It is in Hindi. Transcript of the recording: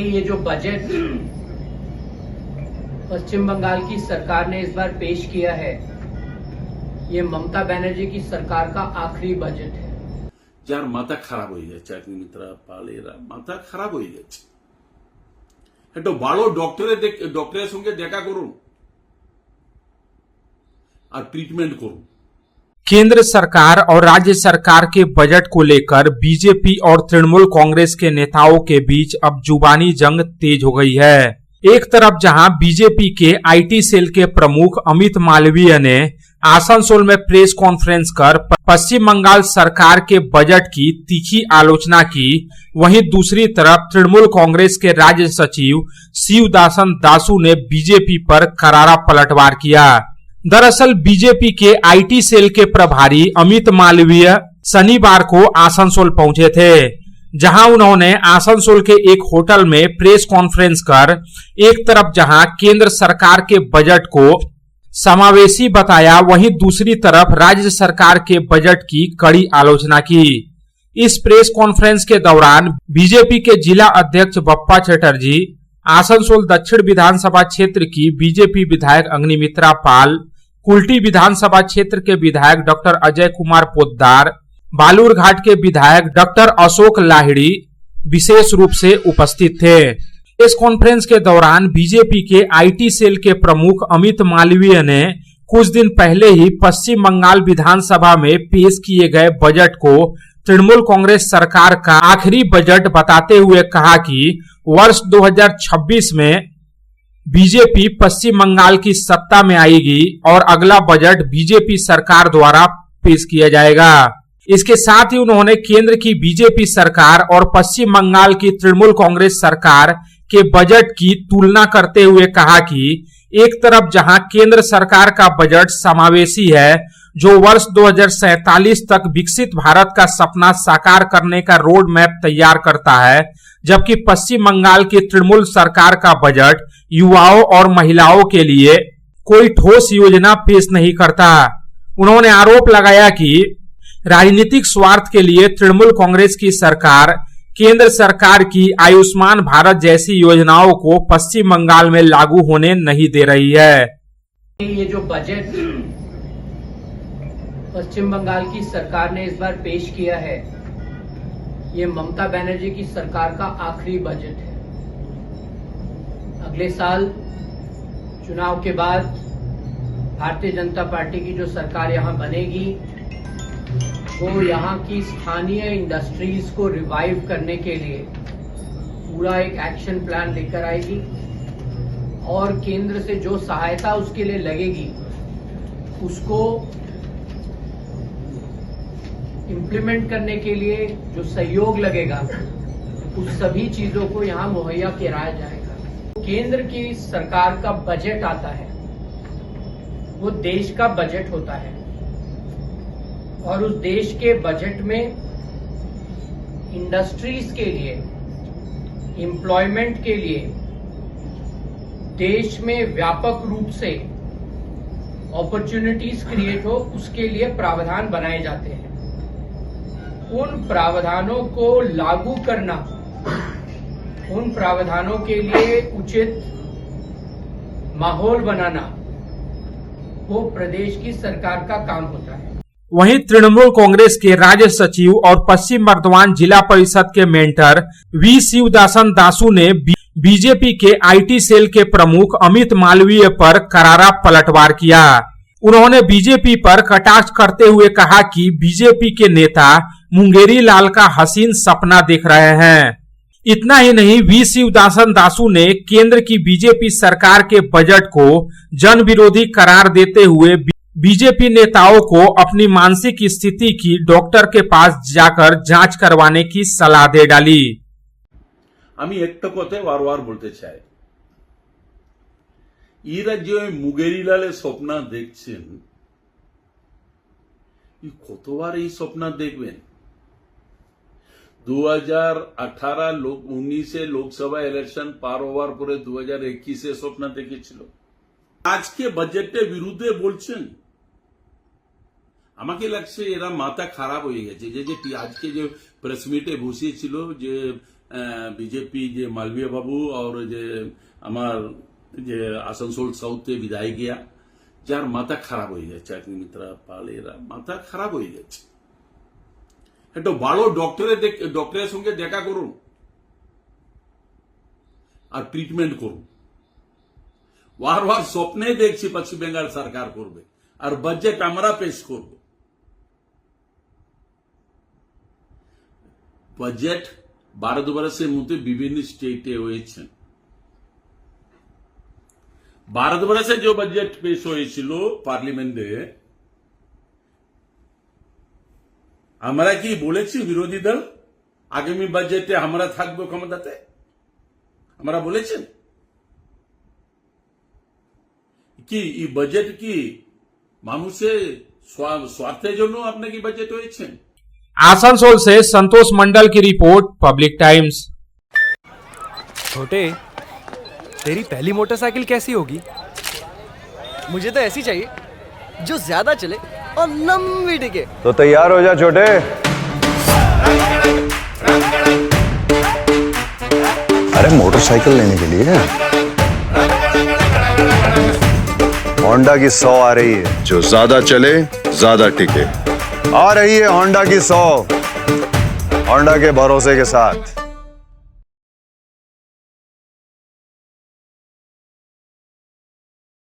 ये जो बजट पश्चिम बंगाल की सरकार ने इस बार पेश किया है, ये ममता बनर्जी की सरकार का आखिरी बजट है। যার মাথা খারাপ হয়ে যাচ্ছে অগ্নিমিত্রা পালেরা মাথা খারাপ হয়ে যাচ্ছে। একটু বড় ডক্টরের সঙ্গে দেখা করুন और ट्रीटमेंट करूं। केंद्र सरकार और राज्य सरकार के बजट को लेकर बीजेपी और तृणमूल कांग्रेस के नेताओं के बीच अब जुबानी जंग तेज हो गई है। एक तरफ जहां बीजेपी के आईटी सेल के प्रमुख अमित मालवीय ने आसनसोल में प्रेस कॉन्फ्रेंस कर पश्चिम बंगाल सरकार के बजट की तीखी आलोचना की, वहीं दूसरी तरफ तृणमूल कांग्रेस के राज्य सचिव शिवदासन दासू ने बीजेपी पर करारा पलटवार किया। दरअसल बीजेपी के आईटी सेल के प्रभारी अमित मालवीय शनिवार को आसनसोल पहुंचे थे, जहां उन्होंने आसनसोल के एक होटल में प्रेस कॉन्फ्रेंस कर एक तरफ जहां केंद्र सरकार के बजट को समावेशी बताया, वहीं दूसरी तरफ राज्य सरकार के बजट की कड़ी आलोचना की। इस प्रेस कॉन्फ्रेंस के दौरान बीजेपी के जिला अध्यक्ष बप्पा चटर्जी, आसनसोल दक्षिण विधानसभा क्षेत्र की बीजेपी विधायक अग्निमित्रा पाल, कुल्टी विधानसभा क्षेत्र के विधायक डॉक्टर अजय कुमार पोद्दार, बालूरघाट के विधायक डॉक्टर अशोक लाहिड़ी विशेष रूप से उपस्थित थे। इस कॉन्फ्रेंस के दौरान बीजेपी के आईटी सेल के प्रमुख अमित मालवीय ने कुछ दिन पहले ही पश्चिम बंगाल विधानसभा में पेश किए गए बजट को तृणमूल कांग्रेस सरकार का आखिरी बजट बताते हुए कहा कि वर्ष 2026 में बीजेपी पश्चिम बंगाल की सत्ता में आएगी और अगला बजट बीजेपी सरकार द्वारा पेश किया जाएगा। इसके साथ ही उन्होंने केंद्र की बीजेपी सरकार और पश्चिम बंगाल की तृणमूल कांग्रेस सरकार के बजट की तुलना करते हुए कहा कि एक तरफ जहां केंद्र सरकार का बजट समावेशी है, जो वर्ष 2047 तक विकसित भारत का सपना साकार करने का रोड मैप तैयार करता है, जबकि पश्चिम बंगाल की तृणमूल सरकार का बजट युवाओं और महिलाओं के लिए कोई ठोस योजना पेश नहीं करता। उन्होंने आरोप लगाया कि राजनीतिक स्वार्थ के लिए तृणमूल कांग्रेस की सरकार केंद्र सरकार की आयुष्मान भारत जैसी योजनाओं को पश्चिम बंगाल में लागू होने नहीं दे रही है। ये जो बजट पश्चिम बंगाल की सरकार ने इस बार पेश किया है, ये ममता बनर्जी की सरकार का आखिरी बजट है। अगले साल चुनाव के बाद भारतीय जनता पार्टी की जो सरकार यहाँ बनेगी, वो यहाँ की स्थानीय इंडस्ट्रीज को रिवाइव करने के लिए पूरा एक एक्शन प्लान लेकर आएगी और केंद्र से जो सहायता उसके लिए लगेगी उसको इम्प्लीमेंट करने के लिए जो सहयोग लगेगा उस सभी चीजों को यहाँ मुहैया कराया जाएगा। केंद्र की सरकार का बजट आता है, वो देश का बजट होता है और उस देश के बजट में इंडस्ट्रीज के लिए, एम्प्लॉयमेंट के लिए देश में व्यापक रूप से अपॉर्चुनिटीज क्रिएट हो, उसके लिए प्रावधान बनाए जाते हैं। उन प्रावधानों को लागू करना, उन प्रावधानों के लिए उचित माहौल बनाना, वो प्रदेश की सरकार का काम होता है। वहीं तृणमूल कांग्रेस के राज्य सचिव और पश्चिम बर्धमान जिला परिषद के मेंटर वी शिवदासन दासू ने बीजेपी के आईटी सेल के प्रमुख अमित मालवीय पर करारा पलटवार किया। उन्होंने बीजेपी पर कटाक्ष करते हुए कहा कि बीजेपी के नेता मुंगेरी लाल का हसीन सपना देख रहे हैं। इतना ही नहीं, वी शिवदासन दासू ने केंद्र की बीजेपी सरकार के बजट को जन विरोधी करार देते हुए बीजेपी नेताओं को अपनी मानसिक स्थिति की डॉक्टर के पास जाकर जांच करवाने की सलाह दे डाली। আমি একটা কথাই বারবার বলতে চাই, এই রাজ্যে মুগেরিলালের স্বপ্ন দেখছেন, কতবার এই স্বপ্ন দেখবেন? 2018-19 লোকসভা ইলেকশন পার হওয়ার পরে 2021 স্বপ্ন দেখেছিল, আজকে বাজেটের বিরুদ্ধে বলছেন। আমাকে লাগছে এরা মাথা খারাপ হয়ে গেছে। যে আজকে যে প্রেস মিটে বসিয়েছিল যে বিজেপি যে মালবিয়া বাবু আর যে আমার যে আসানসোল সাউথে বিদায় গিয়া যার মাথা খারাপ হয়ে যাচ্ছে অগ্নিমিত্রা পালেরা মাথা খারাপ হয়ে যাচ্ছে একটা ভালো ডক্টরের সঙ্গে দেখা করুন আর ট্রিটমেন্ট করুন বারবার স্বপ্নে দেখছি পশ্চিম বেঙ্গল সরকার করবে আর বাজেট আমরা পেশ করব বাজেট ভারতবর্ষের মধ্যে বিভিন্ন স্টেটে হয়েছে ভারতবর্ষে যে বাজেট পেশ হয়েছিল পার্লামেন্টে আমরা কি বলেছি বিরোধী দল আগামী বাজেটে আমরা থাকবো ক্ষমতাতে আমরা বলেছেন কি এই বাজেট কি মানুষের স্বার্থের জন্য আপনার কি বাজেট হয়েছে आसनसोल से संतोष मंडल की रिपोर्ट पब्लिक टाइम्स। छोटे, तेरी पहली मोटरसाइकिल कैसी होगी? मुझे तो ऐसी चाहिए जो ज्यादा चले और लंबी टिके। तो तैयार हो जा छोटे। अरे मोटरसाइकिल लेने के लिए होंडा की 100 आ रही है जो ज्यादा चले ज्यादा टिके। आ रही है होंडा की 100 होंडा के भरोसे के साथ।